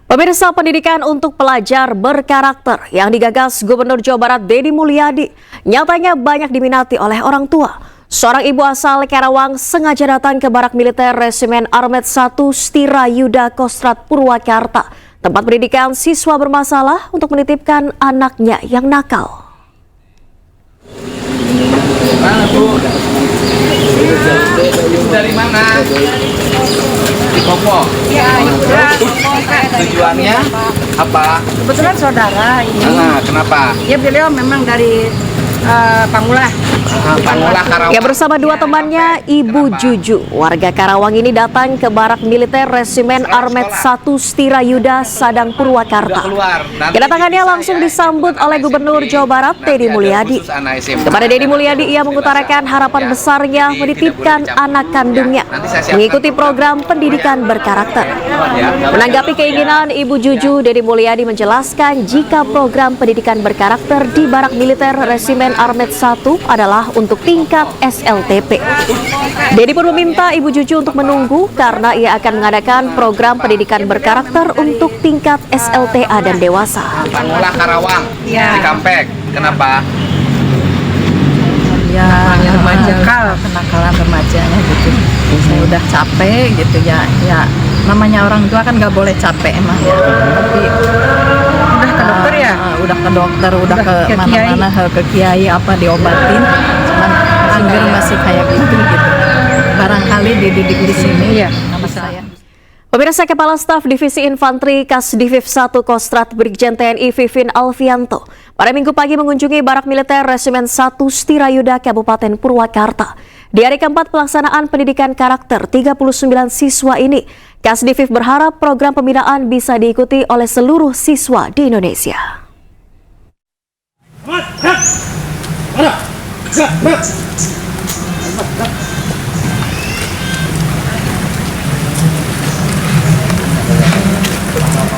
Pemirsa, pendidikan untuk pelajar berkarakter yang digagas Gubernur Jawa Barat Deddy Mulyadi nyatanya banyak diminati oleh orang tua. Seorang ibu asal Karawang sengaja datang ke Barak Militer Resimen Armet 1 Stirayuda Kostrat Purwakarta, tempat pendidikan siswa bermasalah, untuk menitipkan anaknya yang nakal. Dari mana? Di Kopo. Iya, Tujuannya apa? kebetulan saudara ini. Kenapa? Ya beliau memang dari Pangulah. Pangulah Karawang. Ya, bersama dua temannya, Ibu Juju, warga Karawang ini datang ke Barak Militer Resimen Armet 1 Stirayuda Sadang Purwakarta. Kedatangannya langsung disambut oleh Gubernur Jawa Barat Deddy Mulyadi. Kepada Deddy Mulyadi, ia mengutarakan harapan besarnya menitipkan anak kandungnya mengikuti program pendidikan berkarakter. Menanggapi keinginan Ibu Juju, Deddy Mulyadi menjelaskan jika program pendidikan berkarakter di Barak Militer Resimen Armet 1 adalah untuk tingkat SLTP. Deddy pun meminta Ibu Juju untuk menunggu karena ia akan mengadakan program pendidikan berkarakter untuk tingkat SLTA dan dewasa. Pangulah Karawang, Ya. di Kampek. Kenapa? Ya, kenakalan remajanya gitu. Saya udah capek gitu ya. Ya, namanya orang tua kan nggak boleh capek emang ya. Tapi udah ke dokter ya? Udah ke dokter, udah ke mana-mana, ke kiai apa diobatin. Cuman angger masih kayak gitu. Barangkali dididik di sini ya sama saya. Pemirsa, Kepala Staf Divisi Infanteri Kasdivif 1 Kostrat Brigjen TNI Vivin Alfianto pada Minggu pagi mengunjungi Barak Militer Resimen 1 Stirayuda Kabupaten Purwakarta. Di hari keempat pelaksanaan pendidikan karakter 39 siswa ini, Kasdivif berharap program pembinaan bisa diikuti oleh seluruh siswa di Indonesia.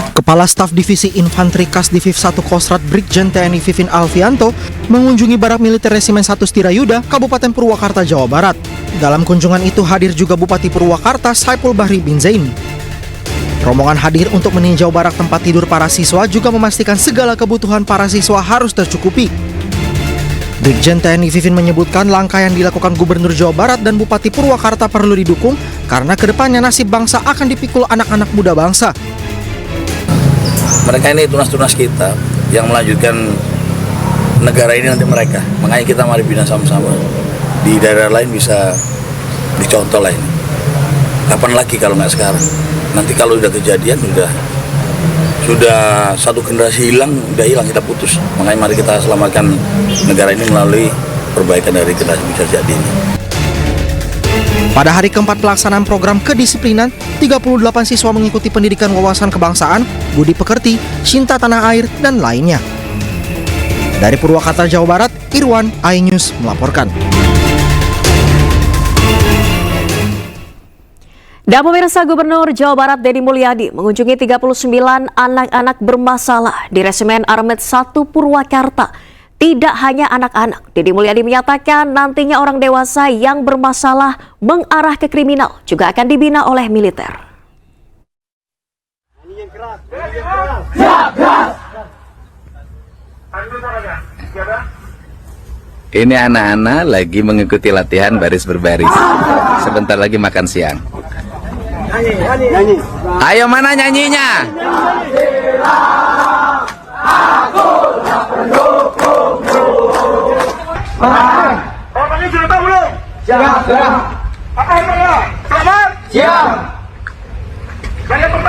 Kepala Staf Divisi Infanteri Kasdivif 1 Kostrat Brigjen TNI Vivin Alfianto mengunjungi Barak Militer Resimen 1 Stirayuda, Kabupaten Purwakarta, Jawa Barat. Dalam kunjungan itu hadir juga Bupati Purwakarta Saiful Bahri bin Zain. Rombongan hadir untuk meninjau barak tempat tidur para siswa, juga memastikan segala kebutuhan para siswa harus tercukupi. Brigjen TNI Vivin menyebutkan langkah yang dilakukan Gubernur Jawa Barat dan Bupati Purwakarta perlu didukung karena kedepannya nasib bangsa akan dipikul anak-anak muda bangsa. Mereka ini tunas-tunas kita yang melanjutkan negara ini nanti mereka. Makanya kita mari bina sama-sama. Di daerah lain bisa dicontoh lah ini. Kapan lagi kalau nggak sekarang? Nanti kalau udah kejadian sudah satu generasi hilang, udah hilang, kita putus. Makanya mari kita selamatkan negara ini melalui perbaikan dari generasi bisa jadi ini. Pada hari keempat pelaksanaan program kedisiplinan, 38 siswa mengikuti pendidikan wawasan kebangsaan, budi pekerti, cinta tanah air, dan lainnya. Dari Purwakarta, Jawa Barat, Irwan, iNews melaporkan. Dan pemirsa, Gubernur Jawa Barat Deddy Mulyadi mengunjungi 39 anak-anak bermasalah di Resimen Armet 1 Purwakarta. Tidak hanya anak-anak, Deddy Mulyadi menyatakan nantinya orang dewasa yang bermasalah mengarah ke kriminal juga akan dibina oleh militer. Ini anak-anak lagi mengikuti latihan baris berbaris. Sebentar lagi makan siang. Ayo, mana nyanyinya?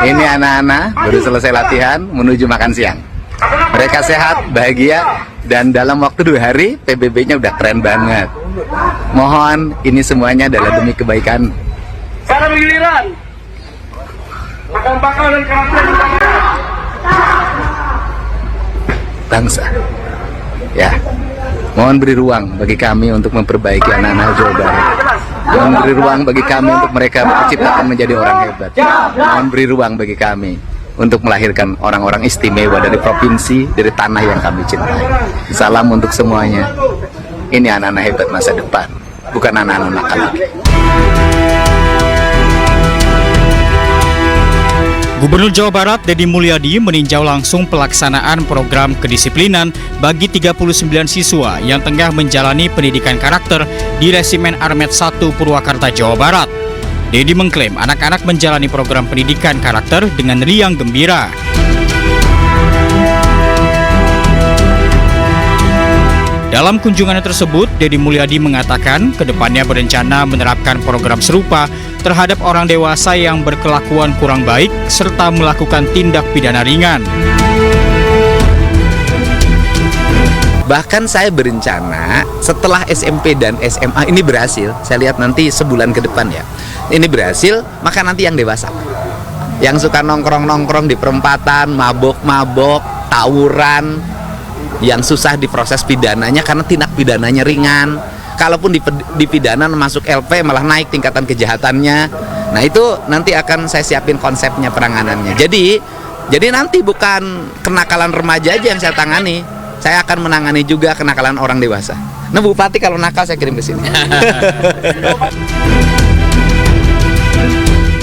Ini anak-anak baru selesai latihan menuju makan siang. Mereka sehat, bahagia, dan dalam waktu 2 hari PBB-nya udah keren banget. Mohon ini semuanya adalah demi kebaikan Para bergiliran, bakal dan karakter bangsa. Ya, mohon beri ruang bagi kami untuk memperbaiki anak-anak Jawa Barat. Mohon beri ruang bagi kami untuk mereka menciptakan menjadi orang hebat. Mohon beri ruang bagi kami untuk melahirkan orang-orang istimewa dari provinsi, dari tanah yang kami cintai. Salam untuk semuanya. Ini anak-anak hebat masa depan, bukan anak-anak nakal lagi. Gubernur Jawa Barat Deddy Mulyadi meninjau langsung pelaksanaan program kedisiplinan bagi 39 siswa yang tengah menjalani pendidikan karakter di Resimen Armet 1 Purwakarta, Jawa Barat. Deddy mengklaim anak-anak menjalani program pendidikan karakter dengan riang gembira. Dalam kunjungannya tersebut, Deddy Mulyadi mengatakan kedepannya berencana menerapkan program serupa terhadap orang dewasa yang berkelakuan kurang baik serta melakukan tindak pidana ringan. Bahkan saya berencana setelah SMP dan SMA ini berhasil, saya lihat nanti sebulan ke depan ya, ini berhasil, maka nanti yang dewasa. Yang suka nongkrong-nongkrong di perempatan, mabok-mabok, tawuran, yang susah diproses pidananya karena tindak pidananya ringan. Kalaupun dipidana masuk LP malah naik tingkatan kejahatannya. Nah itu nanti akan saya siapin konsepnya penanganannya. Jadi nanti bukan kenakalan remaja aja yang saya tangani, saya akan menangani juga kenakalan orang dewasa. Nah Bupati kalau nakal saya kirim ke sini.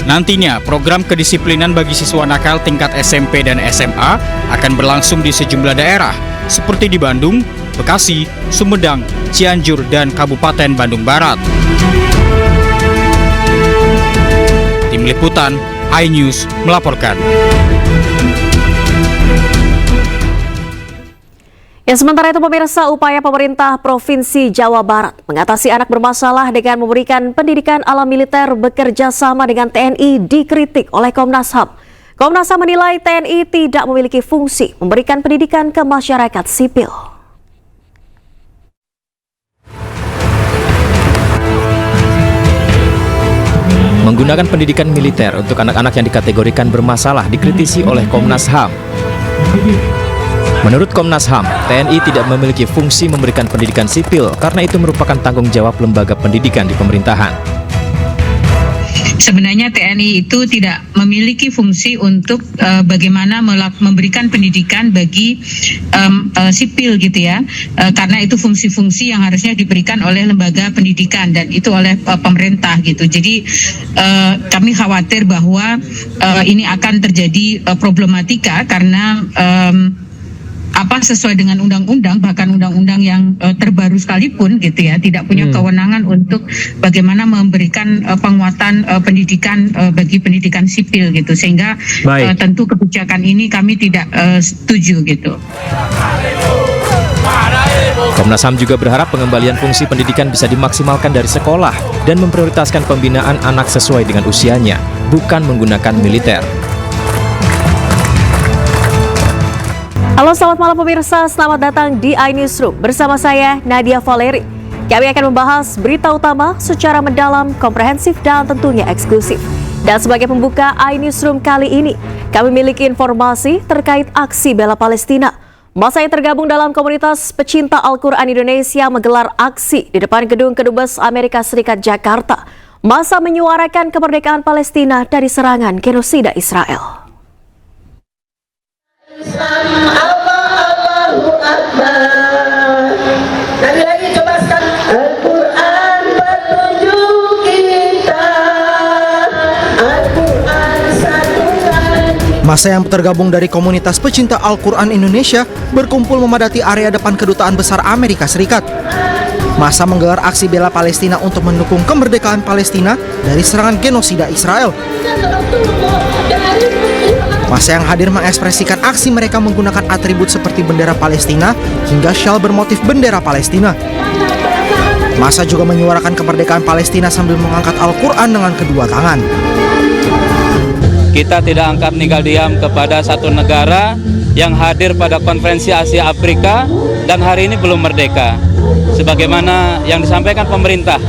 Nantinya, program kedisiplinan bagi siswa nakal tingkat SMP dan SMA akan berlangsung di sejumlah daerah, seperti di Bandung, Bekasi, Sumedang, Cianjur, dan Kabupaten Bandung Barat. Tim Liputan, iNews melaporkan. Ya, sementara itu pemirsa, upaya pemerintah Provinsi Jawa Barat mengatasi anak bermasalah dengan memberikan pendidikan ala militer bekerja sama dengan TNI dikritik oleh Komnas HAM. Komnas HAM menilai TNI tidak memiliki fungsi memberikan pendidikan ke masyarakat sipil. Menggunakan pendidikan militer untuk anak-anak yang dikategorikan bermasalah dikritisi oleh Komnas HAM. Menurut Komnas HAM, TNI tidak memiliki fungsi memberikan pendidikan sipil karena itu merupakan tanggung jawab lembaga pendidikan di pemerintahan. Sebenarnya TNI itu tidak memiliki fungsi untuk bagaimana memberikan pendidikan bagi sipil gitu ya, karena itu fungsi-fungsi yang harusnya diberikan oleh lembaga pendidikan dan itu oleh pemerintah gitu. Jadi kami khawatir bahwa ini akan terjadi problematika karena sesuai dengan undang-undang, bahkan undang-undang yang terbaru sekalipun gitu ya, tidak punya kewenangan untuk bagaimana memberikan penguatan pendidikan bagi pendidikan sipil gitu, sehingga tentu kebijakan ini kami tidak setuju gitu. Komnas HAM juga berharap pengembalian fungsi pendidikan bisa dimaksimalkan dari sekolah dan memprioritaskan pembinaan anak sesuai dengan usianya, bukan menggunakan militer. Halo, selamat malam pemirsa, selamat datang di iNewsroom bersama saya Nadia Valeri. Kami akan membahas berita utama secara mendalam, komprehensif, dan tentunya eksklusif. Dan sebagai pembuka iNewsroom kali ini, kami memiliki informasi terkait aksi bela Palestina. Massa yang tergabung dalam komunitas pecinta Al-Quran Indonesia menggelar aksi di depan gedung Kedubes Amerika Serikat Jakarta. Massa menyuarakan kemerdekaan Palestina dari serangan genosida Israel. Allahu Akbar. Lagi coba Al-Quran petunjuk kita. Al-Quran satukan. Massa yang tergabung dari komunitas pecinta Al-Quran Indonesia berkumpul memadati area depan Kedutaan Besar Amerika Serikat. Massa menggelar aksi bela Palestina untuk mendukung kemerdekaan Palestina dari serangan genosida Israel. Massa yang hadir mengekspresikan aksi mereka menggunakan atribut seperti bendera Palestina hingga syal bermotif bendera Palestina. Massa juga menyuarakan kemerdekaan Palestina sambil mengangkat Al-Quran dengan kedua tangan. Kita tidak akan tinggal diam kepada satu negara yang hadir pada konferensi Asia Afrika dan hari ini belum merdeka. Sebagaimana yang disampaikan pemerintah,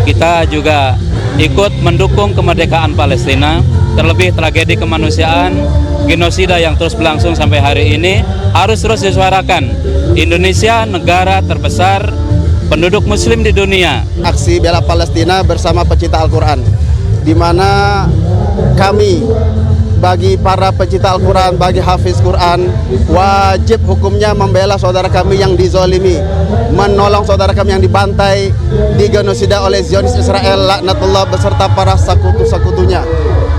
kita juga ikut mendukung kemerdekaan Palestina. Terlebih tragedi kemanusiaan, genosida yang terus berlangsung sampai hari ini harus terus disuarakan. Indonesia negara terbesar penduduk muslim di dunia. Aksi bela Palestina bersama pecinta Al-Quran, di mana kami bagi para pecinta Al-Quran, bagi hafiz Quran, wajib hukumnya membela saudara kami yang dizolimi, menolong saudara kami yang dibantai, digenosida oleh Zionis Israel, laknatullah, beserta para sekutu-sekutunya.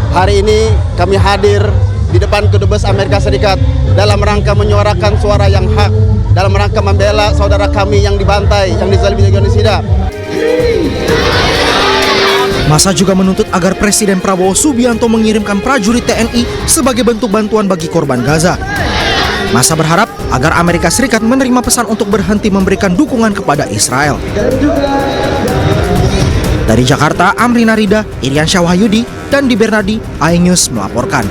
Hari ini kami hadir di depan kedubes Amerika Serikat dalam rangka menyuarakan suara yang hak, dalam rangka membela saudara kami yang dibantai, yang dizalimi genosida. Massa juga menuntut agar Presiden Prabowo Subianto mengirimkan prajurit TNI sebagai bentuk bantuan bagi korban Gaza. Massa berharap agar Amerika Serikat menerima pesan untuk berhenti memberikan dukungan kepada Israel. Dari Jakarta, Amrina Rida, Irian Syawayudi, dan Di Bernardi, iNews melaporkan.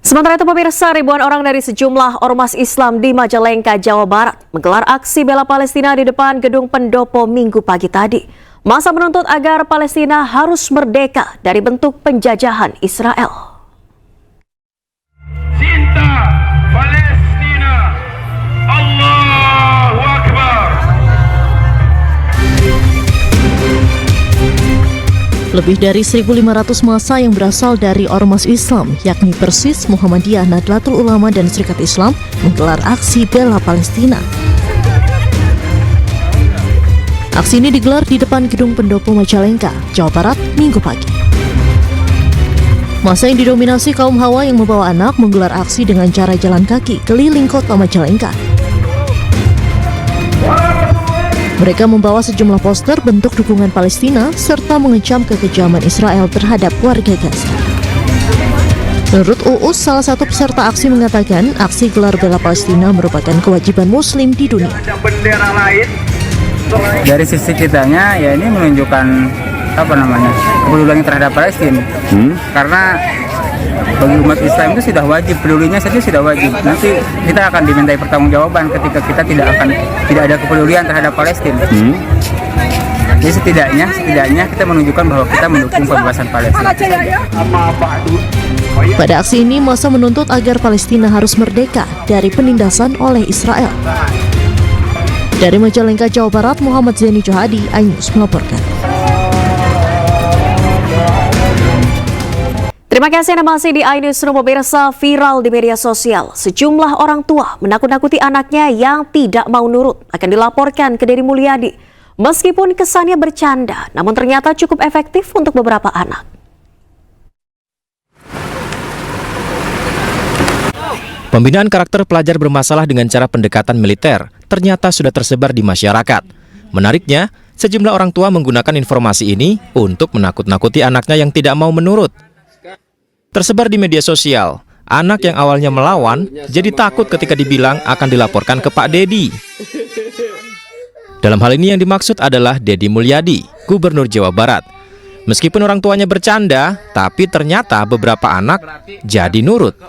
Sementara itu pemirsa, ribuan orang dari sejumlah ormas Islam di Majalengka, Jawa Barat menggelar aksi bela Palestina di depan gedung pendopo Minggu pagi tadi. Massa menuntut agar Palestina harus merdeka dari bentuk penjajahan Israel. Cinta Palestina, Allahu Akbar. Lebih dari 1.500 massa yang berasal dari ormas Islam, yakni Persis, Muhammadiyah, Nahdlatul Ulama, dan Serikat Islam, menggelar aksi bela Palestina. Aksi ini digelar di depan gedung pendopo Majalengka, Jawa Barat, Minggu pagi. Massa yang didominasi kaum hawa yang membawa anak menggelar aksi dengan cara jalan kaki keliling kota Majalengka. Mereka membawa sejumlah poster bentuk dukungan Palestina serta mengecam kekejaman Israel terhadap warga Gaza. Menurut Uus, salah satu peserta aksi mengatakan aksi gelar bela Palestina merupakan kewajiban Muslim di dunia. Dari sisi kitanya, ya ini menunjukkan kepedulian terhadap Palestina. Karena bagi umat Islam itu sudah wajib, pedulinya saja sudah wajib. Nanti kita akan dimintai pertanggungjawaban ketika kita tidak ada kepedulian terhadap Palestina. Jadi setidaknya kita menunjukkan bahwa kita mendukung pembebasan Palestina. Pada aksi ini, massa menuntut agar Palestina harus merdeka dari penindasan oleh Israel. Dari Majalengka, Jawa Barat, Muhammad Zeni Johadi, iNews melaporkan. Terima kasih Anda masih di iNews. Pemirsa, viral di media sosial. Sejumlah orang tua menakut-nakuti anaknya yang tidak mau nurut akan dilaporkan ke Deddy Mulyadi. Meskipun kesannya bercanda, namun ternyata cukup efektif untuk beberapa anak. Pembinaan karakter pelajar bermasalah dengan cara pendekatan militer ternyata sudah tersebar di masyarakat. Menariknya, sejumlah orang tua menggunakan informasi ini untuk menakut-nakuti anaknya yang tidak mau menurut. Tersebar di media sosial, anak yang awalnya melawan jadi takut ketika dibilang akan dilaporkan ke Pak Deddy. Dalam hal ini yang dimaksud adalah Deddy Mulyadi, Gubernur Jawa Barat. Meskipun orang tuanya bercanda, tapi ternyata beberapa anak jadi nurut.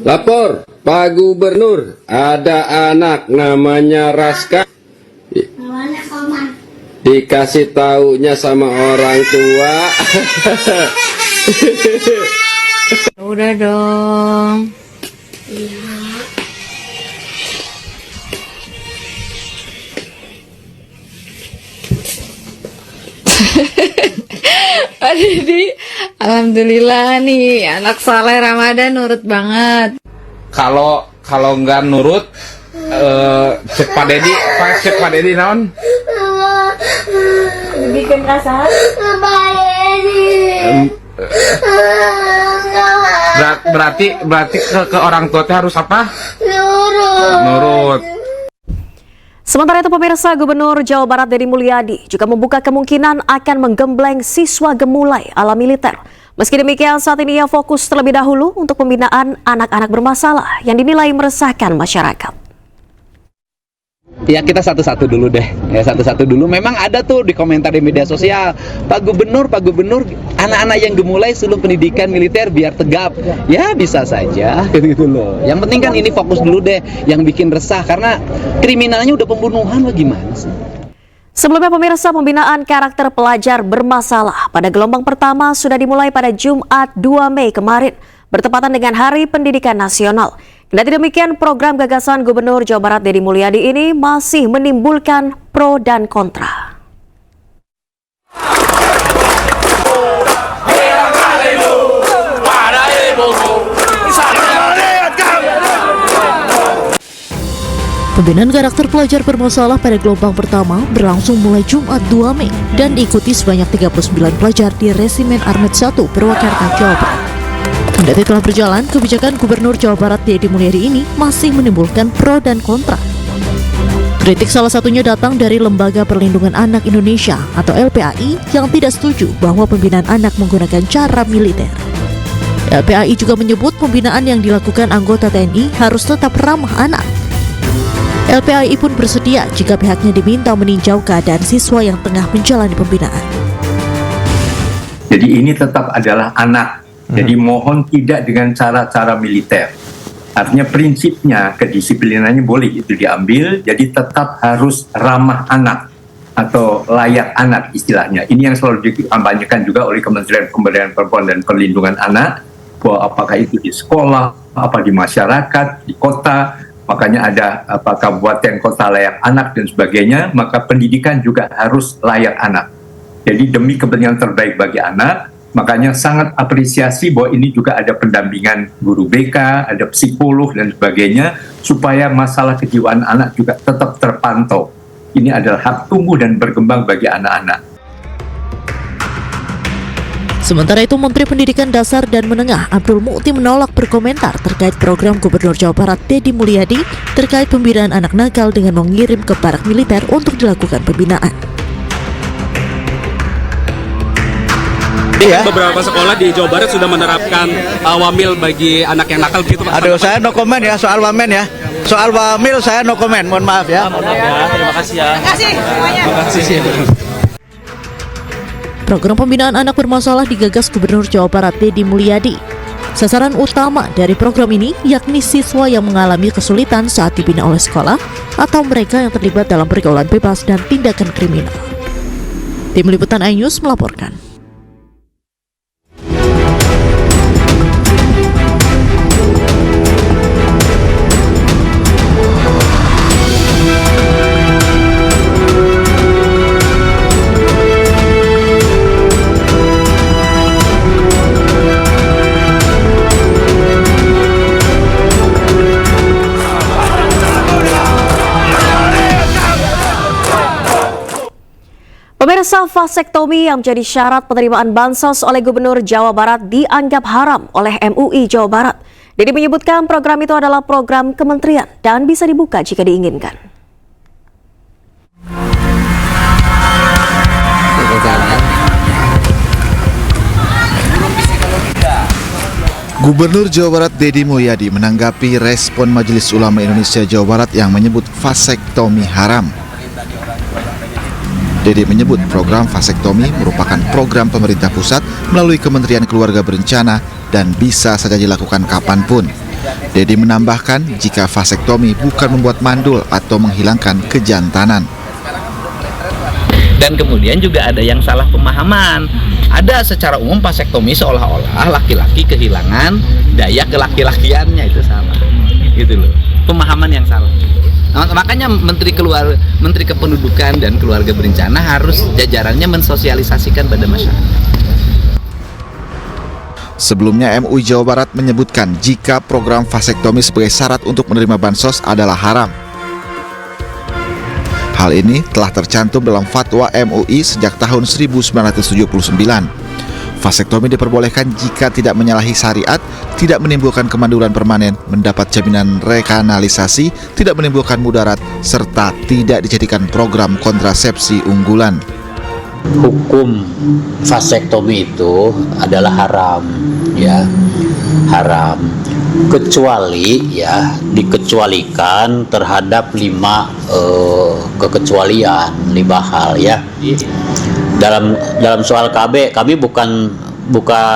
Lapor, Pak Gubernur, ada anak namanya Raska. Dikasih taunya sama orang tua. Udah dong. Iya. Pak Deddy, alhamdulillah nih anak saleh Ramadan nurut banget. Kalau nggak nurut, cek Pak Deddy naon? Bikin kasar. Berarti ke orang tua harus apa? Nurut. Sementara itu pemirsa, Gubernur Jawa Barat Deddy Mulyadi juga membuka kemungkinan akan menggembleng siswa gemulai ala militer. Meski demikian, saat ini ia fokus terlebih dahulu untuk pembinaan anak-anak bermasalah yang dinilai meresahkan masyarakat. Ya kita satu-satu dulu deh, Memang ada tuh di komentar di media sosial, Pak Gubernur, anak-anak yang gemulai sebelum pendidikan militer biar tegap. Ya bisa saja, gitu loh. Yang penting kan ini fokus dulu deh, yang bikin resah karena kriminalnya udah pembunuhan, gimana sih? Sebelumnya pemirsa, pembinaan karakter pelajar bermasalah pada gelombang pertama sudah dimulai pada Jumat 2 Mei kemarin, bertepatan dengan Hari Pendidikan Nasional. Kendati demikian, program gagasan Gubernur Jawa Barat Deddy Mulyadi ini masih menimbulkan pro dan kontra. Pembinaan karakter pelajar bermasalah pada gelombang pertama berlangsung mulai Jumat 2 Mei dan diikuti sebanyak 39 pelajar di Resimen Armet 1 Purwakarta, Jawa Barat. Kendati telah berjalan, kebijakan Gubernur Jawa Barat Deddy Mulyadi ini masih menimbulkan pro dan kontra. Kritik salah satunya datang dari Lembaga Perlindungan Anak Indonesia atau LPAI yang tidak setuju bahwa pembinaan anak menggunakan cara militer. LPAI juga menyebut pembinaan yang dilakukan anggota TNI harus tetap ramah anak. LPAI pun bersedia jika pihaknya diminta meninjau keadaan siswa yang tengah menjalani pembinaan. Jadi ini tetap adalah anak. Jadi mohon tidak dengan cara-cara militer. Artinya prinsipnya kedisiplinannya boleh itu diambil, jadi tetap harus ramah anak atau layak anak istilahnya. Ini yang selalu dikampanyekan juga oleh Kementerian Pemberdayaan Perempuan dan Perlindungan Anak, bahwa apakah itu di sekolah, apa di masyarakat, di kota, makanya ada kabupaten kota layak anak dan sebagainya, maka pendidikan juga harus layak anak. Jadi demi kepentingan terbaik bagi anak, makanya sangat apresiasi bahwa ini juga ada pendampingan guru BK, ada psikolog dan sebagainya, supaya masalah kejiwaan anak juga tetap terpantau. Ini adalah hak tumbuh dan berkembang bagi anak-anak. Sementara itu, Menteri Pendidikan Dasar dan Menengah Abdul Mukti menolak berkomentar terkait program Gubernur Jawa Barat Deddy Mulyadi terkait pembinaan anak nakal dengan mengirim ke barak militer untuk dilakukan pembinaan. Beberapa sekolah di Jawa Barat sudah menerapkan wamil bagi anak yang nakal gitu, Pak. Aduh, saya no comment ya soal wamen ya. Soal wamil saya no comment, mohon maaf ya. Terima kasih ya. Terima kasih. Program pembinaan anak bermasalah digagas Gubernur Jawa Barat Deddy Mulyadi. Sasaran utama dari program ini yakni siswa yang mengalami kesulitan saat dibina oleh sekolah atau mereka yang terlibat dalam pergaulan bebas dan tindakan kriminal. Tim Liputan iNews melaporkan. Pemirsa, vasektomi yang menjadi syarat penerimaan bansos oleh Gubernur Jawa Barat dianggap haram oleh MUI Jawa Barat. Deddy menyebutkan program itu adalah program kementerian dan bisa dibuka jika diinginkan. Gubernur Jawa Barat Deddy Mulyadi menanggapi respon Majelis Ulama Indonesia Jawa Barat yang menyebut vasektomi haram. Deddy menyebut program vasektomi merupakan program pemerintah pusat melalui Kementerian Keluarga Berencana dan bisa saja dilakukan kapanpun. Deddy menambahkan jika vasektomi bukan membuat mandul atau menghilangkan kejantanan. Dan kemudian juga ada yang salah pemahaman. Ada secara umum vasektomi seolah-olah laki-laki kehilangan daya kelaki-lakiannya, itu salah. Gitu loh. Pemahaman yang salah. Nah, makanya Menteri Kependudukan dan Keluarga Berencana harus jajarannya mensosialisasikan pada masyarakat. Sebelumnya MUI Jawa Barat menyebutkan jika program vasektomi sebagai syarat untuk menerima bansos adalah haram. Hal ini telah tercantum dalam fatwa MUI sejak tahun 1979. Vasektomi diperbolehkan jika tidak menyalahi syariat, tidak menimbulkan kemandulan permanen, mendapat jaminan rekanalisasi, tidak menimbulkan mudarat, serta tidak dijadikan program kontrasepsi unggulan. Hukum vasektomi itu adalah haram, ya, haram. Kecuali ya dikecualikan terhadap 5 kekecualian, 5 hal ya. Dalam soal KB, kami bukan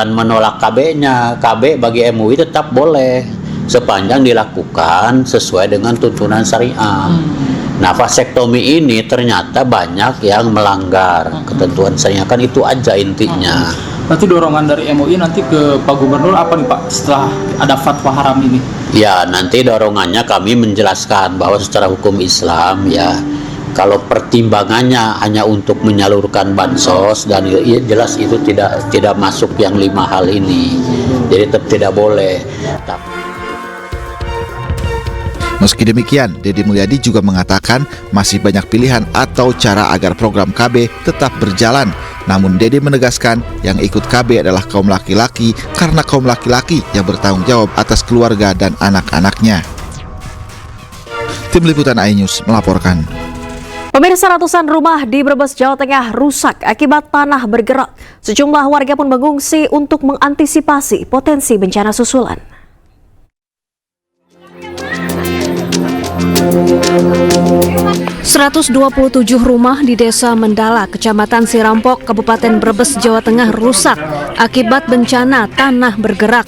menolak KB-nya. KB bagi MUI tetap boleh sepanjang dilakukan sesuai dengan tuntunan syariah. Nah, vasektomi ini ternyata banyak yang melanggar ketentuan syariah, kan itu aja intinya. Nanti dorongan dari MUI nanti ke Pak Gubernur apa nih Pak setelah ada fatwa haram ini? Ya, nanti dorongannya kami menjelaskan bahwa secara hukum Islam ya, kalau pertimbangannya hanya untuk menyalurkan bansos dan ya, jelas itu tidak masuk yang 5 hal ini. Jadi tetap tidak boleh. Meski demikian, Deddy Mulyadi juga mengatakan masih banyak pilihan atau cara agar program KB tetap berjalan. Namun Deddy menegaskan yang ikut KB adalah kaum laki-laki karena kaum laki-laki yang bertanggung jawab atas keluarga dan anak-anaknya. Tim Liputan iNews melaporkan. Pemirsa, ratusan rumah di Brebes, Jawa Tengah rusak akibat tanah bergerak. Sejumlah warga pun mengungsi untuk mengantisipasi potensi bencana susulan. 127 rumah di Desa Mendala, Kecamatan Sirampok, Kabupaten Brebes, Jawa Tengah rusak akibat bencana tanah bergerak.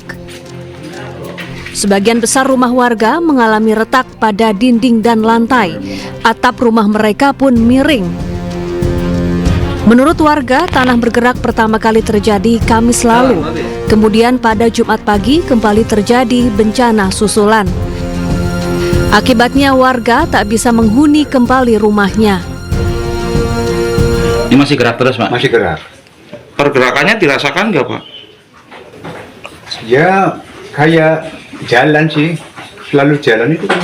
Sebagian besar rumah warga mengalami retak pada dinding dan lantai. Atap rumah mereka pun miring. Menurut warga, tanah bergerak pertama kali terjadi Kamis lalu. Kemudian pada Jumat pagi kembali terjadi bencana susulan. Akibatnya warga tak bisa menghuni kembali rumahnya. Ini masih gerak terus, Pak? Masih gerak. Pergerakannya dirasakan nggak, Pak? Ya, kayak jalan sih. Selalu jalan itu kan.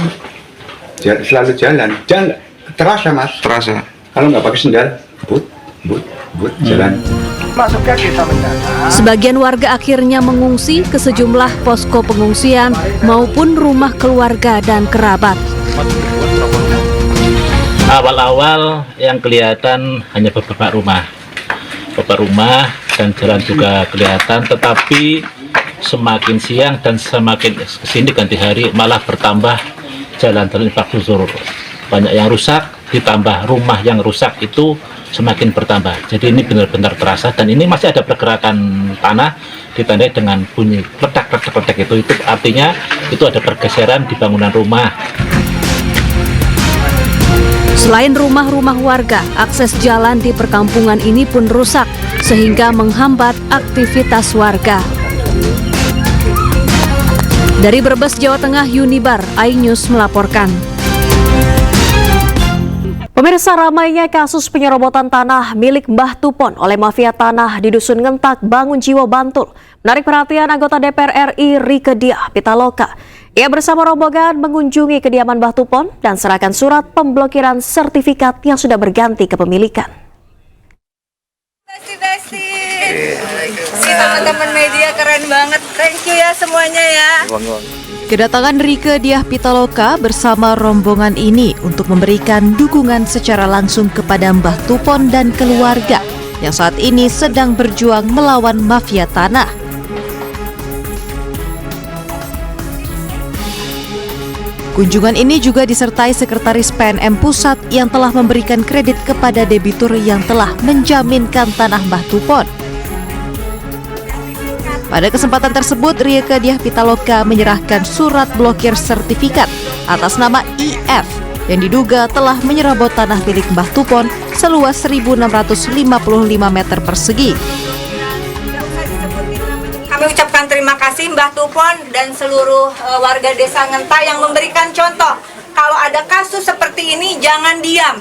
Selalu jalan. Terasa, Mas. Terasa. Kalau nggak pakai sendal, but, jalan. Masuknya Desa Mendala. Sebagian warga akhirnya mengungsi ke sejumlah posko pengungsian maupun rumah keluarga dan kerabat. Awal-awal yang kelihatan hanya beberapa rumah dan jalan juga kelihatan, tetapi semakin siang dan semakin kesini ganti hari malah bertambah jalan-jalan infrastruktur. Banyak yang rusak, ditambah rumah yang rusak itu semakin bertambah. Jadi ini benar-benar terasa, dan ini masih ada pergerakan tanah ditandai dengan bunyi ledak itu artinya itu ada pergeseran di bangunan rumah. Selain rumah-rumah warga, akses jalan di perkampungan ini pun rusak sehingga menghambat aktivitas warga. Dari Brebes, Jawa Tengah, Yunibar, iNews melaporkan. Pemirsa, ramainya kasus penyerobotan tanah milik Mbah Tupon oleh mafia tanah di Dusun Ngentak, Bangunjiwo, Bantul menarik perhatian anggota DPR RI Rieke Diah Pitaloka. Ia bersama rombongan mengunjungi kediaman Mbah Tupon dan serahkan surat pemblokiran sertifikat yang sudah berganti kepemilikan. Besti, teman-teman media keren banget. Thank you ya semuanya ya. Kedatangan Rieke Diah Pitaloka bersama rombongan ini untuk memberikan dukungan secara langsung kepada Mbah Tupon dan keluarga yang saat ini sedang berjuang melawan mafia tanah. Kunjungan ini juga disertai Sekretaris PNM Pusat yang telah memberikan kredit kepada debitur yang telah menjaminkan tanah Mbah Tupon. Pada kesempatan tersebut, Rieke Diah Pitaloka menyerahkan surat blokir sertifikat atas nama IF yang diduga telah menyerobot tanah milik Mbah Tupon seluas 1.655 meter persegi. Kami ucapkan terima kasih Mbah Tupon dan seluruh warga Desa Ngentak yang memberikan contoh. Kalau ada kasus seperti ini, jangan diam.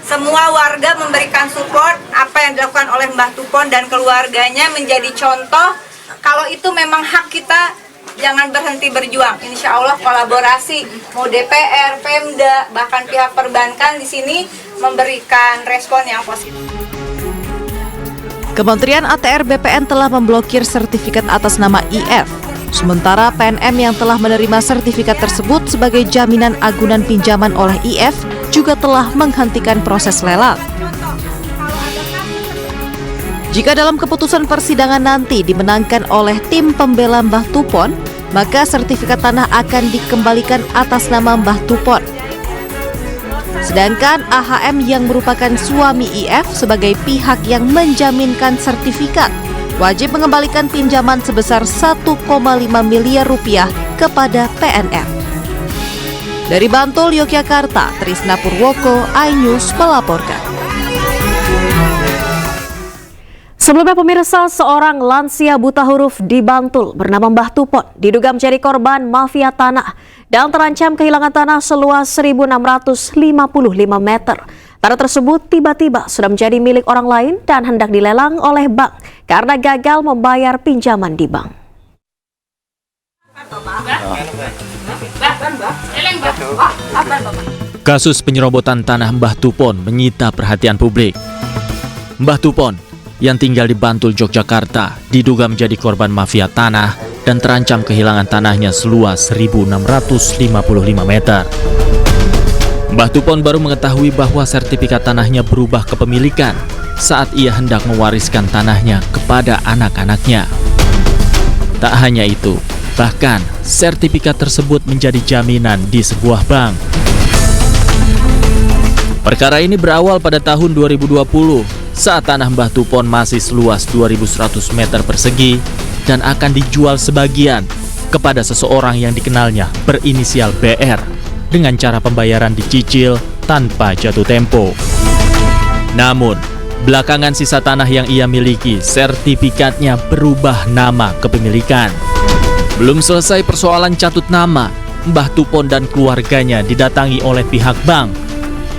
Semua warga memberikan support. Apa yang dilakukan oleh Mbah Tupon dan keluarganya menjadi contoh. Kalau itu memang hak kita, jangan berhenti berjuang. Insya Allah kolaborasi, mau DPR, Pemda, bahkan pihak perbankan di sini memberikan respon yang positif. Kementerian ATR BPN telah memblokir sertifikat atas nama IF. Sementara PNM yang telah menerima sertifikat tersebut sebagai jaminan agunan pinjaman oleh IF juga telah menghentikan proses lelang. Jika dalam keputusan persidangan nanti dimenangkan oleh tim pembela Mbah Tupon, maka sertifikat tanah akan dikembalikan atas nama Mbah Tupon. Sedangkan AHM yang merupakan suami IF sebagai pihak yang menjaminkan sertifikat, wajib mengembalikan pinjaman sebesar 1,5 miliar rupiah kepada PNM. Dari Bantul, Yogyakarta, Trisna Purwoko, iNews melaporkan. Sebelumnya pemirsa, seorang lansia buta huruf di Bantul bernama Mbah Tupon diduga menjadi korban mafia tanah dan terancam kehilangan tanah seluas 1.655 meter. Tanah tersebut tiba-tiba sudah menjadi milik orang lain dan hendak dilelang oleh bank karena gagal membayar pinjaman di bank. Kasus penyerobotan tanah Mbah Tupon menyita perhatian publik. Mbah Tupon yang tinggal di Bantul, Yogyakarta, diduga menjadi korban mafia tanah dan terancam kehilangan tanahnya seluas 1.655 meter. Mbah Tupon baru mengetahui bahwa sertifikat tanahnya berubah kepemilikan saat ia hendak mewariskan tanahnya kepada anak-anaknya. Tak hanya itu, bahkan sertifikat tersebut menjadi jaminan di sebuah bank. Perkara ini berawal pada tahun 2020 saat tanah Mbah Tupon masih seluas 2.100 meter persegi dan akan dijual sebagian kepada seseorang yang dikenalnya berinisial BR dengan cara pembayaran dicicil tanpa jatuh tempo. Namun, belakangan sisa tanah yang ia miliki, sertifikatnya berubah nama kepemilikan. Belum selesai persoalan catut nama, Mbah Tupon dan keluarganya didatangi oleh pihak bank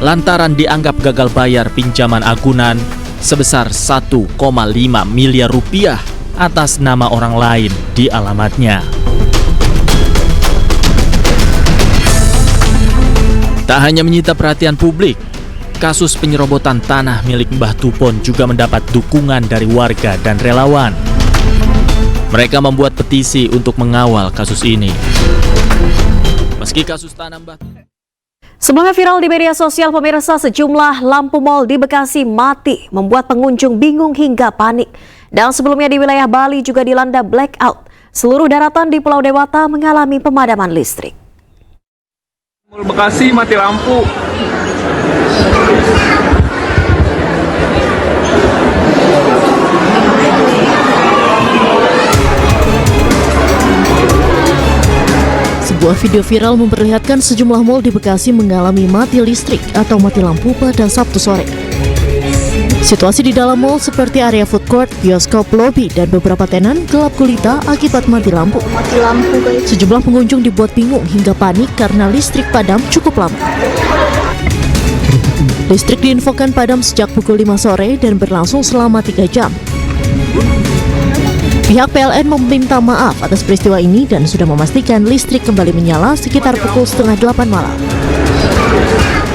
lantaran dianggap gagal bayar pinjaman agunan sebesar 1,5 miliar rupiah atas nama orang lain di alamatnya. Tak hanya menyita perhatian publik, kasus penyerobotan tanah milik Mbah Tupon juga mendapat dukungan dari warga dan relawan. Mereka membuat petisi untuk mengawal kasus ini. Meski kasus tanah Mbah Sebelumnya viral di media sosial pemirsa, sejumlah lampu mal di Bekasi mati, membuat pengunjung bingung hingga panik. Dan sebelumnya di wilayah Bali juga dilanda blackout. Seluruh daratan di Pulau Dewata mengalami pemadaman listrik. Bekasi mati lampu. Sebuah video viral memperlihatkan sejumlah mal di Bekasi mengalami mati listrik atau mati lampu pada Sabtu sore. Situasi di dalam mal seperti area food court, bioskop, lobi, dan beberapa tenan gelap gulita akibat mati lampu. Sejumlah pengunjung dibuat bingung hingga panik karena listrik padam cukup lama. Listrik diinfokan padam sejak pukul 5 sore dan berlangsung selama 3 jam. Pihak PLN meminta maaf atas peristiwa ini dan sudah memastikan listrik kembali menyala sekitar pukul 7:30 malam.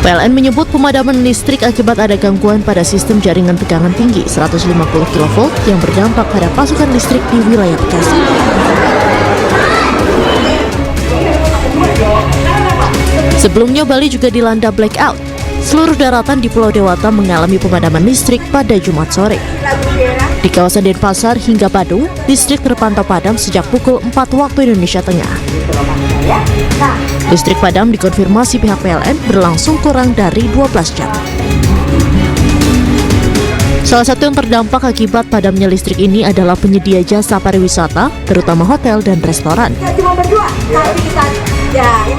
PLN menyebut pemadaman listrik akibat ada gangguan pada sistem jaringan tegangan tinggi 150 kV yang berdampak pada pasokan listrik di wilayah Bekasi. Sebelumnya Bali juga dilanda blackout. Seluruh daratan di Pulau Dewata mengalami pemadaman listrik pada Jumat sore. Di kawasan Denpasar hingga Badu, listrik terpantau padam sejak pukul 4 waktu Indonesia Tengah. Listrik padam dikonfirmasi pihak PLN berlangsung kurang dari 12 jam. Salah satu yang terdampak akibat padamnya listrik ini adalah penyedia jasa pariwisata, terutama hotel dan restoran.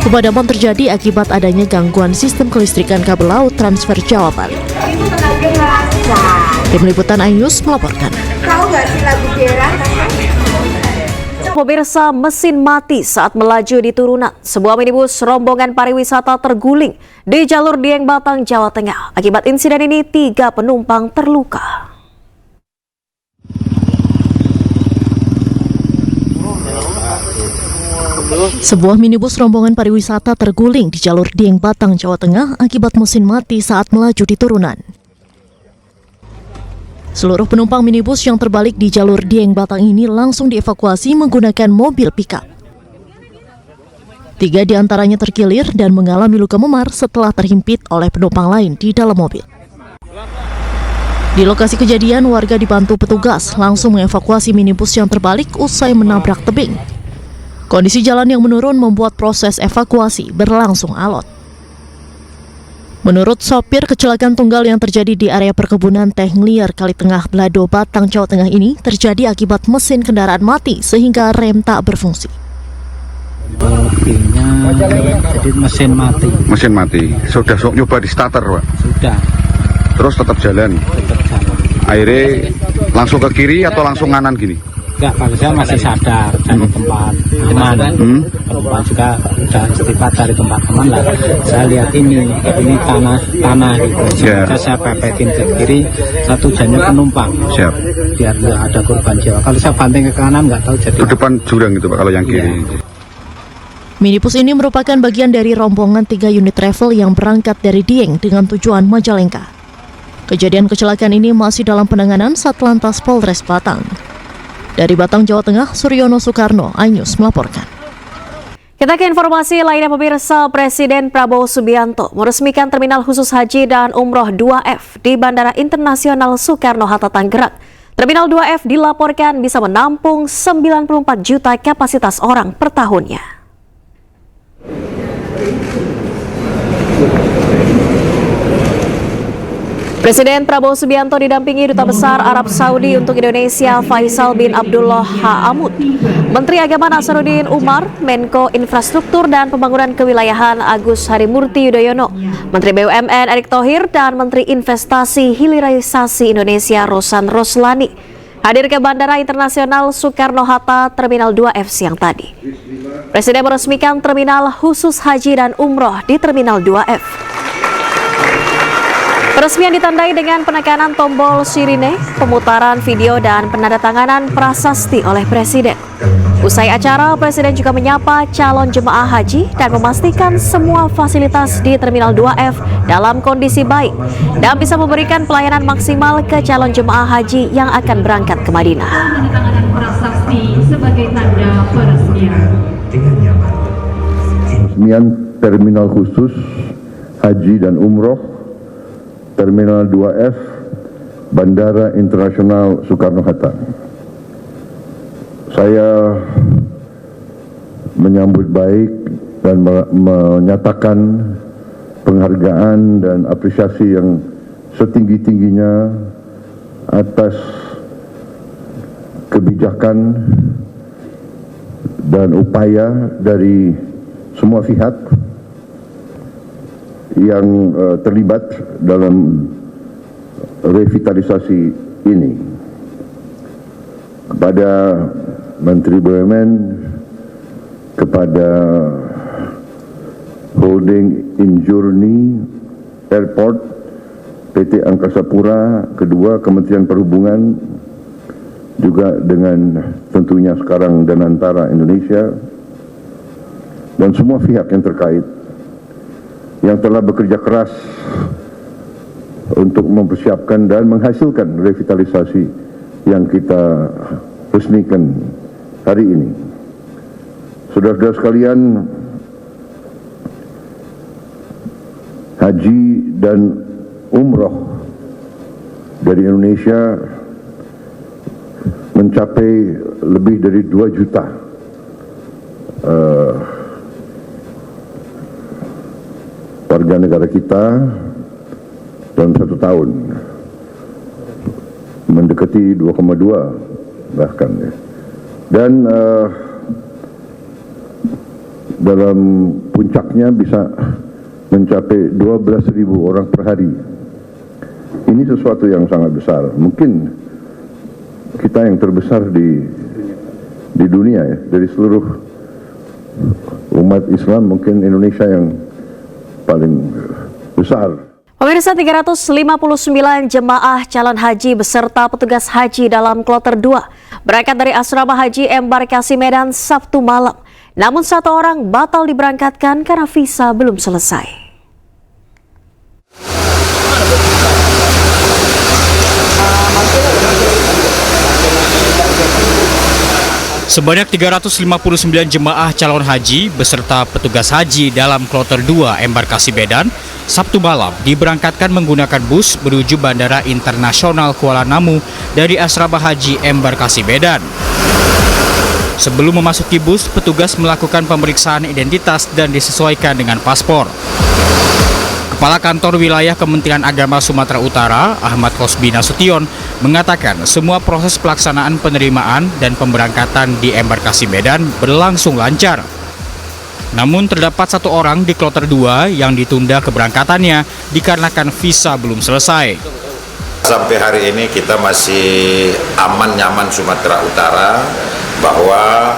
Pemadaman terjadi akibat adanya gangguan sistem kelistrikan kabel laut transfer Jawa Bali. Tim Liputan iNews melaporkan. Tahu nggak sih lagu Gerard? Pemirsa, mesin mati saat melaju di turunan. Sebuah minibus rombongan pariwisata terguling di jalur Dieng Batang, Jawa Tengah. Akibat insiden ini 3 penumpang terluka. Sebuah minibus rombongan pariwisata terguling di jalur Dieng Batang, Jawa Tengah akibat mesin mati saat melaju di turunan. Seluruh penumpang minibus yang terbalik di jalur Dieng Batang ini langsung dievakuasi menggunakan mobil pickup. 3 diantaranya terkilir dan mengalami luka memar setelah terhimpit oleh penumpang lain di dalam mobil. Di lokasi kejadian, warga dibantu petugas langsung mengevakuasi minibus yang terbalik usai menabrak tebing. Kondisi jalan yang menurun membuat proses evakuasi berlangsung alot. Menurut sopir, kecelakaan tunggal yang terjadi di area perkebunan teh Nglier Kalitengah, Blado, Batang, Jawa Tengah ini terjadi akibat mesin kendaraan mati sehingga rem tak berfungsi. Jadi mesin mati. Mesin mati. Sudah nyoba di starter, Pak? Sudah. Terus tetap jalan? Tetap jalan. Akhirnya langsung ke kiri atau langsung kanan gini? Enggak, kalau saya masih sadar dari tempat aman. Tempat juga sudah istighfar dari tempat aman lah. Saya lihat ini tanah gitu. Saya pepetin ke kiri, satu tujuannya penumpang. Siap. Biar nggak ada korban jiwa. Kalau saya banting ke kanan nggak tahu jadi. Ke depan jurang gitu Pak kalau yang kiri. Minibus ini merupakan bagian dari rombongan 3 unit travel yang berangkat dari Dieng dengan tujuan Majalengka. Kejadian kecelakaan ini masih dalam penanganan Satlantas Polres Batang. Dari Batang, Jawa Tengah, Suryono Soekarno, iNews melaporkan. Kita ke informasi lainnya, pemirsa. Presiden Prabowo Subianto meresmikan Terminal Khusus Haji dan Umroh 2F di Bandara Internasional Soekarno-Hatta, Tangerang. Terminal 2F dilaporkan bisa menampung 94 juta kapasitas orang per tahunnya. Presiden Prabowo Subianto didampingi Duta Besar Arab Saudi untuk Indonesia Faisal bin Abdullah Hamud, Menteri Agama Nasaruddin Umar, Menko Infrastruktur dan Pembangunan Kewilayahan Agus Harimurti Yudhoyono, Menteri BUMN Erick Thohir, dan Menteri Investasi Hilirisasi Indonesia Rosan Roslani hadir ke Bandara Internasional Soekarno-Hatta Terminal 2F siang tadi. Presiden meresmikan Terminal Khusus Haji dan Umroh di Terminal 2F. Peresmian ditandai dengan penekanan tombol sirine, pemutaran video dan penandatanganan prasasti oleh Presiden. Usai acara, Presiden juga menyapa calon jemaah haji dan memastikan semua fasilitas di Terminal 2F dalam kondisi baik dan bisa memberikan pelayanan maksimal ke calon jemaah haji yang akan berangkat ke Madinah. Penandatanganan prasasti sebagai tanda peresmian. Peresmian Terminal Khusus Haji dan Umroh Terminal 2F Bandara Internasional Soekarno-Hatta. Saya menyambut baik dan menyatakan penghargaan dan apresiasi yang setinggi-tingginya atas kebijakan dan upaya dari semua pihak yang terlibat dalam revitalisasi ini. Kepada Menteri BUMN, kepada Holding Injourney Airport, PT Angkasa Pura, kedua Kementerian Perhubungan, juga dengan tentunya sekarang Danantara Indonesia, dan semua pihak yang terkait yang telah bekerja keras untuk mempersiapkan dan menghasilkan revitalisasi yang kita resmikan hari ini. Saudara-saudara sekalian, haji dan umroh dari Indonesia mencapai lebih dari 2 juta warga negara kita dalam 1 tahun, mendekati 2,2 bahkan ya. Dan dalam puncaknya bisa mencapai 12.000 orang per hari. Ini sesuatu yang sangat besar. Mungkin kita yang terbesar di dunia ya, dari seluruh umat Islam, mungkin Indonesia yang paling besar. Pemirsa, 359 jemaah calon haji beserta petugas haji dalam kloter 2 berangkat dari Asrama Haji Embarkasi Medan Sabtu malam. Namun 1 orang batal diberangkatkan karena visa belum selesai. Sebanyak 359 jemaah calon haji beserta petugas haji dalam kloter 2 Embarkasi Medan Sabtu malam diberangkatkan menggunakan bus menuju Bandara Internasional Kuala Namu dari Asrama Haji Embarkasi Medan. Sebelum memasuki bus, petugas melakukan pemeriksaan identitas dan disesuaikan dengan paspor. Kepala Kantor Wilayah Kementerian Agama Sumatera Utara, Ahmad Kosbi Nasution, mengatakan semua proses pelaksanaan penerimaan dan pemberangkatan di Embarkasi Medan berlangsung lancar. Namun terdapat 1 orang di kloter 2 yang ditunda keberangkatannya dikarenakan visa belum selesai. Sampai hari ini kita masih aman nyaman Sumatera Utara bahwa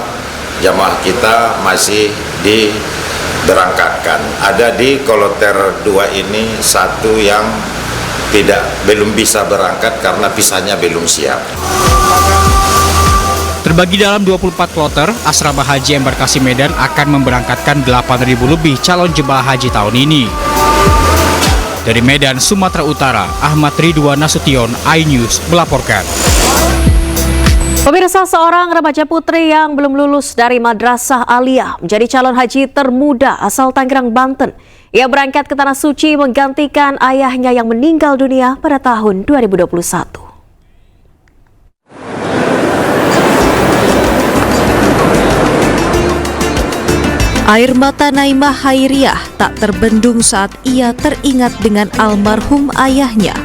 jamaah kita masih diberangkatkan. Ada di kloter 2 ini 1 yang belum bisa berangkat karena visanya belum siap. Terbagi dalam 24 kloter, Asrama Haji Embarkasi Medan akan memberangkatkan 8.000 lebih calon jemaah haji tahun ini. Dari Medan, Sumatera Utara, Ahmad Ridwan Nasution, iNews melaporkan. Pemirsa, seorang remaja putri yang belum lulus dari Madrasah Aliyah menjadi calon haji termuda asal Tangerang, Banten. Ia berangkat ke Tanah Suci menggantikan ayahnya yang meninggal dunia pada tahun 2021. Air mata Naimah Hairiyah tak terbendung saat ia teringat dengan almarhum ayahnya.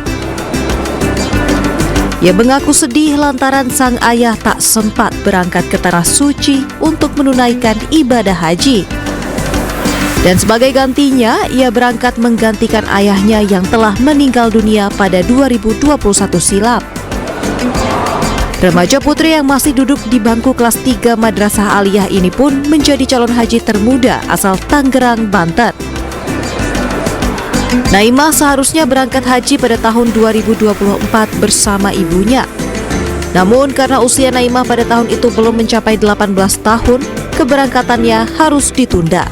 Ia mengaku sedih lantaran sang ayah tak sempat berangkat ke Tanah Suci untuk menunaikan ibadah haji. Dan sebagai gantinya, ia berangkat menggantikan ayahnya yang telah meninggal dunia pada 2021 silam. Remaja putri yang masih duduk di bangku kelas 3 Madrasah Aliyah ini pun menjadi calon haji termuda asal Tangerang, Banten. Naimah seharusnya berangkat haji pada tahun 2024 bersama ibunya. Namun karena usia Naimah pada tahun itu belum mencapai 18 tahun, keberangkatannya harus ditunda.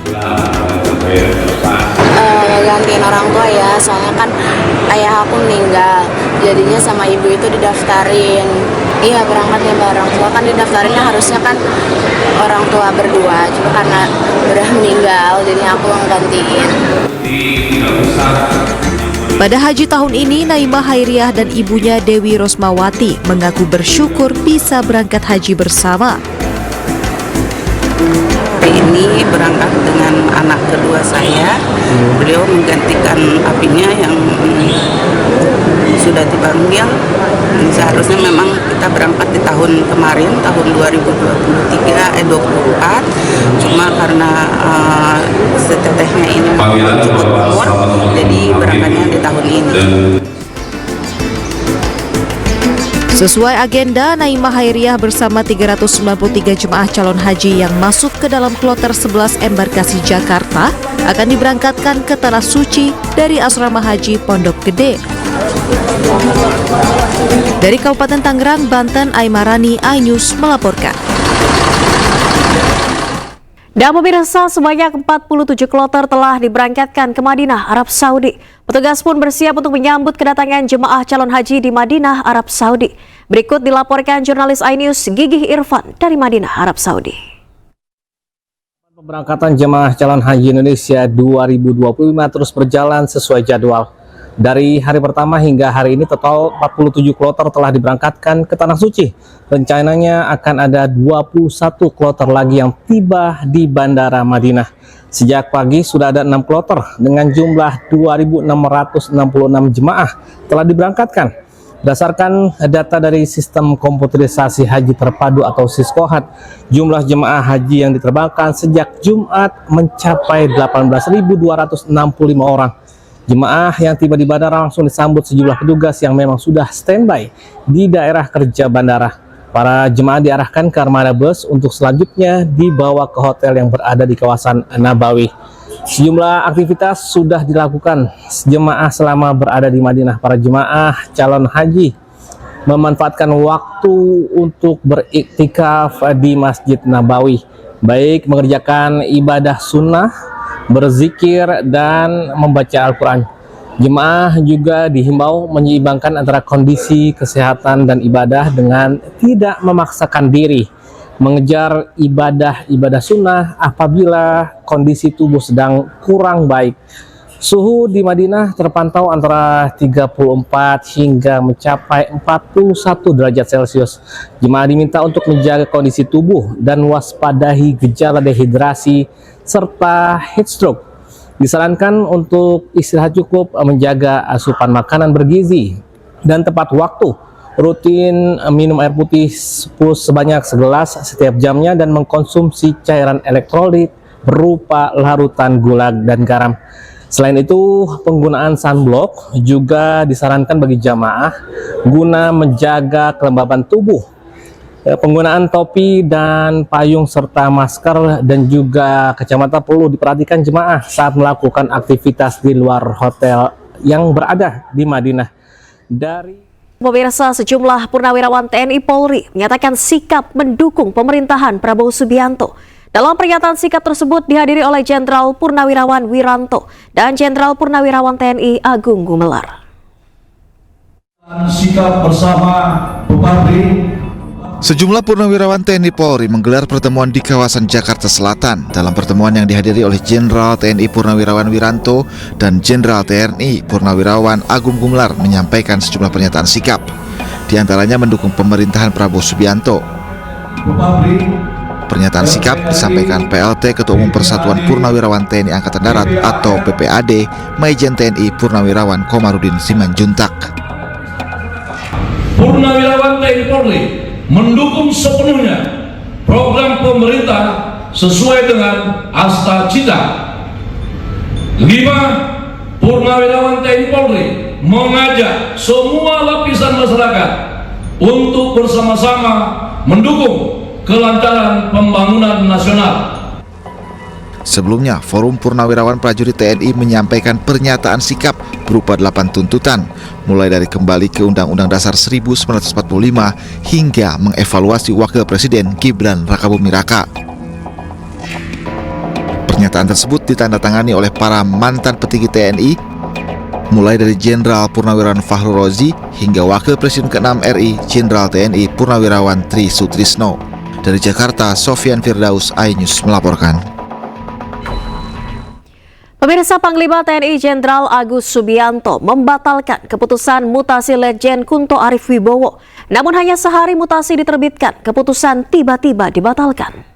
Gantiin orang tua ya, soalnya kan ayah aku meninggal, jadinya sama ibu itu didaftarin. Iya, berangkatnya bareng, cuma kan didaftarinnya harusnya kan orang tua berdua, cuma karena udah meninggal jadi aku yang gantiin. Pada haji tahun ini, Naimah Hairiyah dan ibunya Dewi Rosmawati mengaku bersyukur bisa berangkat haji bersama. Ini berangkat dengan anak kedua saya. Beliau menggantikan apinya yang sudah dipanggil. Seharusnya memang kita berangkat di tahun kemarin, tahun 2024. Cuma karena setetehnya ini cukup umur, jadi berangkatnya di tahun ini. Sesuai agenda, Naimah Hairiyah bersama 393 jemaah calon haji yang masuk ke dalam kloter 11 Embarkasi Jakarta akan diberangkatkan ke Tanah Suci dari Asrama Haji Pondok Gede. Dari Kabupaten Tangerang, Banten, Aimarani, iNews melaporkan. Dan pemirsa, sebanyak 47 kloter telah diberangkatkan ke Madinah, Arab Saudi. Petugas pun bersiap untuk menyambut kedatangan jemaah calon haji di Madinah, Arab Saudi. Berikut dilaporkan jurnalis iNews Gigih Irfan dari Madinah, Arab Saudi. Pemberangkatan jemaah calon haji Indonesia 2025 terus berjalan sesuai jadwal. Dari hari pertama hingga hari ini total 47 kloter telah diberangkatkan ke Tanah Suci. Rencananya akan ada 21 kloter lagi yang tiba di Bandara Madinah. Sejak pagi sudah ada 6 kloter dengan jumlah 2.666 jemaah telah diberangkatkan. Berdasarkan data dari Sistem Komputerisasi Haji Terpadu atau Siskohat, jumlah jemaah haji yang diterbangkan sejak Jumat mencapai 18.265 orang. Jemaah yang tiba di bandara langsung disambut sejumlah petugas yang memang sudah standby di daerah kerja bandara. Para jemaah diarahkan ke armada bus untuk selanjutnya dibawa ke hotel yang berada di kawasan Nabawi. Sejumlah aktivitas sudah dilakukan jemaah selama berada di Madinah. Para jemaah calon haji memanfaatkan waktu untuk beriktikaf di Masjid Nabawi, baik mengerjakan ibadah sunnah, berzikir, dan membaca Al-Quran. Jemaah juga dihimbau menyeimbangkan antara kondisi kesehatan dan ibadah dengan tidak memaksakan diri mengejar ibadah sunnah apabila kondisi tubuh sedang kurang baik. Suhu di Madinah terpantau antara 34 hingga mencapai 41 derajat Celcius. Jemaah diminta untuk menjaga kondisi tubuh dan waspadahi gejala dehidrasi serta heat stroke. Disarankan untuk istirahat cukup, menjaga asupan makanan bergizi dan tepat waktu, rutin minum air putih sebanyak segelas setiap jamnya, dan mengkonsumsi cairan elektrolit berupa larutan gula dan garam. Selain itu, penggunaan sunblock juga disarankan bagi jamaah guna menjaga kelembaban tubuh. Penggunaan topi dan payung serta masker dan juga kacamata perlu diperhatikan jemaah saat melakukan aktivitas di luar hotel yang berada di Madinah. Pemirsa, sejumlah purnawirawan TNI Polri menyatakan sikap mendukung pemerintahan Prabowo Subianto. Dalam pernyataan sikap tersebut dihadiri oleh Jenderal Purnawirawan Wiranto dan Jenderal Purnawirawan TNI Agung Gumelar. Sikap bersama Bupati. Sejumlah purnawirawan TNI Polri menggelar pertemuan di kawasan Jakarta Selatan. Dalam pertemuan yang dihadiri oleh Jenderal TNI Purnawirawan Wiranto dan Jenderal TNI Purnawirawan Agung Gumelar menyampaikan sejumlah pernyataan sikap. Di antaranya mendukung pemerintahan Prabowo Subianto. Pernyataan sikap disampaikan PLT Ketua Umum Persatuan Purnawirawan TNI Angkatan Darat atau PPAD, Maijen TNI Purnawirawan Komarudin Simanjuntak. Purnawirawan TNI Polri mendukung sepenuhnya program pemerintah sesuai dengan Asta Cita. 5. Purnawirawan TNI Polri mengajak semua lapisan masyarakat untuk bersama-sama mendukung kelancaran pembangunan nasional. Sebelumnya, Forum Purnawirawan Prajurit TNI menyampaikan pernyataan sikap berupa 8 tuntutan, mulai dari kembali ke Undang-Undang Dasar 1945 hingga mengevaluasi Wakil Presiden Gibran Rakabuming Raka. Pernyataan tersebut ditandatangani oleh para mantan petinggi TNI, mulai dari Jenderal Purnawirawan Fakhrul Razi hingga Wakil Presiden ke-6 RI Jenderal TNI Purnawirawan Tri Sutrisno. Dari Jakarta, Sofyan Firdaus, iNews melaporkan. Pemirsa, Panglima TNI Jenderal Agus Subianto membatalkan keputusan mutasi Letjen Kunto Arif Wibowo. Namun hanya sehari mutasi diterbitkan, keputusan tiba-tiba dibatalkan.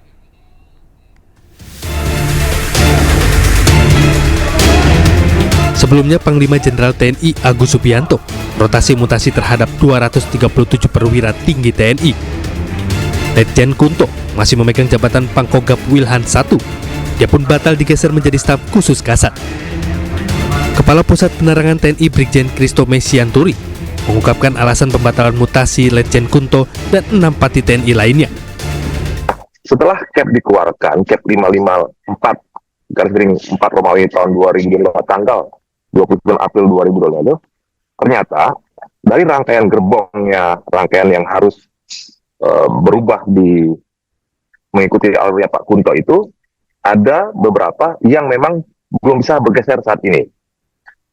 Sebelumnya, Panglima Jenderal TNI Agus Subianto rotasi mutasi terhadap 237 perwira tinggi TNI. Letjen Kunto masih memegang jabatan Pangkogap Wilhan I. Dia pun batal digeser menjadi staf khusus Kasat. Kepala Pusat Penerangan TNI Brigjen Kristo Mesianturi mengungkapkan alasan pembatalan mutasi Letjen Kunto dan 6 pati TNI lainnya. Setelah Kep dikeluarkan, Kep 554 Romawi tahun 2005 tanggal 29 April 2022, ternyata dari rangkaian gerbongnya, rangkaian yang harus berubah mengikuti alurnya Pak Kunto itu, ada beberapa yang memang belum bisa bergeser saat ini,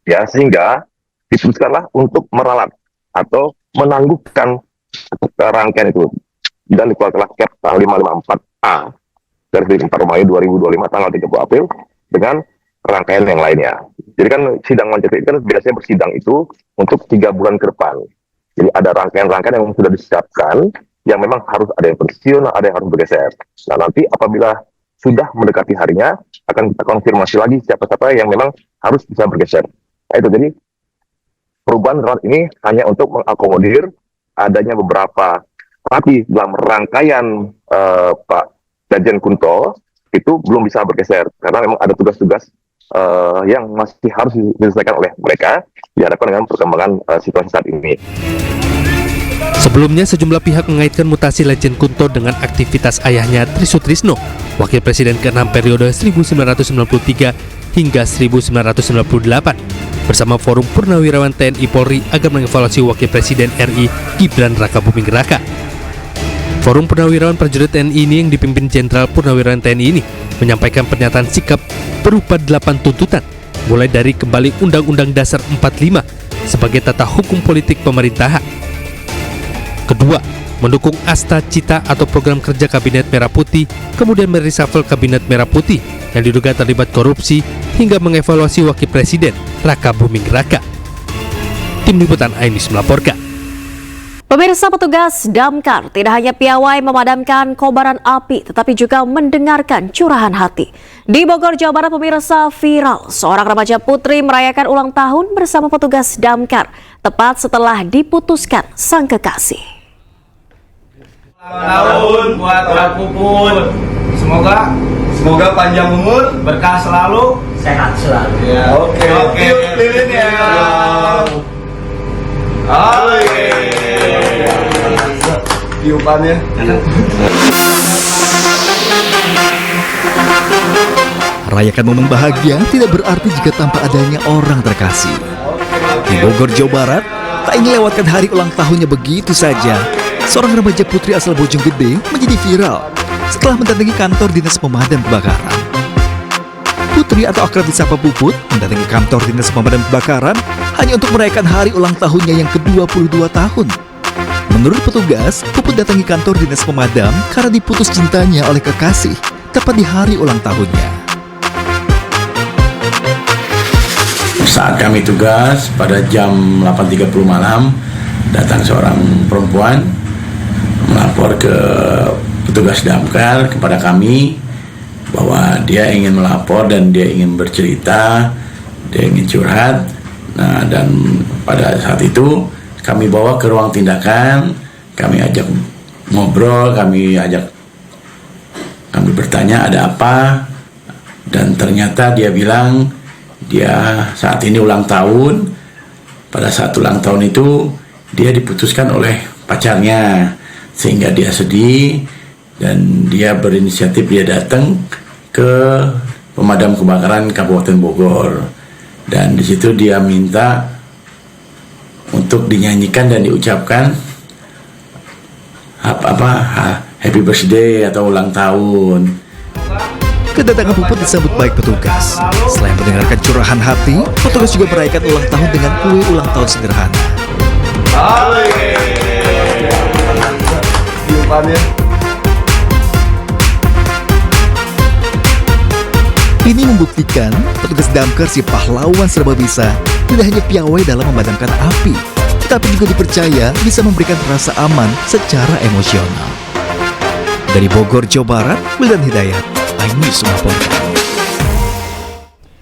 ya, sehingga diputuskanlah untuk meralat atau menangguhkan rangkaian itu dan dikeluarkanlah Kep 554A dari 4 Romawi 2025 tanggal 30 April dengan rangkaian yang lainnya. Jadi kan sidang lanjutan itu kan biasanya bersidang itu untuk 3 bulan ke depan. Jadi ada rangkaian-rangkaian yang sudah disiapkan yang memang harus ada yang pensiun, ada yang harus bergeser. Nah, nanti apabila sudah mendekati harinya, akan kita konfirmasi lagi siapa-siapa yang memang harus bisa bergeser. Nah, itu jadi perubahan ini hanya untuk mengakomodir adanya beberapa pati dalam rangkaian Pak Letjen Kunto itu belum bisa bergeser karena memang ada tugas-tugas yang masih harus diselesaikan oleh mereka dihadapkan dengan perkembangan situasi saat ini. Sebelumnya, sejumlah pihak mengaitkan mutasi Letjen Kunto dengan aktivitas ayahnya Tri Sutrisno, Wakil Presiden ke-6 periode 1993 hingga 1998, bersama Forum Purnawirawan TNI Polri agar mengevaluasi Wakil Presiden RI Gibran Rakabuming Raka. Forum Purnawirawan Prajurit TNI ini yang dipimpin Jenderal Purnawirawan TNI ini menyampaikan pernyataan sikap berupa 8 tuntutan, mulai dari kembali Undang-Undang Dasar 45 sebagai tata hukum politik pemerintahan. Kedua, mendukung Asta Cita atau program kerja Kabinet Merah Putih, kemudian mereshuffle Kabinet Merah Putih yang diduga terlibat korupsi hingga mengevaluasi Wakil Presiden Rakabuming Raka. Tim Liputan iNews melaporkan. Pemirsa, petugas damkar tidak hanya piawai memadamkan kobaran api, tetapi juga mendengarkan curahan hati. Di Bogor, Jawa Barat, pemirsa, viral seorang remaja putri merayakan ulang tahun bersama petugas damkar, tepat setelah diputuskan sang kekasih. Tahun buat aku pun, semoga panjang umur, berkah selalu, sehat selalu. Ya, oke, lilin ya. Tiupannya. Rayakan momen bahagia tidak berarti jika tanpa adanya orang terkasih. Di Bogor, Jawa Barat, Tak ingin lewatkan hari ulang tahunnya begitu saja, seorang remaja putri asal Bojonggede menjadi viral setelah mendatangi kantor dinas pemadam kebakaran. Putri atau akrab disapa Puput mendatangi kantor dinas pemadam kebakaran hanya untuk merayakan hari ulang tahunnya yang ke-22 tahun. Menurut petugas, Puput datangi kantor dinas pemadam karena diputus cintanya oleh kekasih tepat di hari ulang tahunnya. Saat kami tugas pada jam 8.30 malam, datang seorang perempuan melapor ke petugas damkar kepada kami bahwa dia ingin melapor dan dia ingin bercerita, dia ingin curhat. Nah, dan pada saat itu kami bawa ke ruang tindakan, kami ajak ngobrol, kami bertanya ada apa, dan ternyata dia bilang dia saat ini ulang tahun. Pada saat ulang tahun itu dia diputuskan oleh pacarnya, sehingga dia sedih dan dia berinisiatif, dia datang ke pemadam kebakaran Kabupaten Bogor, dan di situ dia minta untuk dinyanyikan dan diucapkan happy birthday atau ulang tahun. Kedatangan Puput disambut baik petugas. Selain mendengarkan curahan hati, petugas juga merayakan ulang tahun dengan kue ulang tahun sederhana. Ini membuktikan petugas damkar si pahlawan serba bisa tidak hanya piawai dalam memadamkan api, tetapi juga dipercaya bisa memberikan rasa aman secara emosional. Dari Bogor, Jawa Barat, Wildan Hidayat, iNews melaporkan.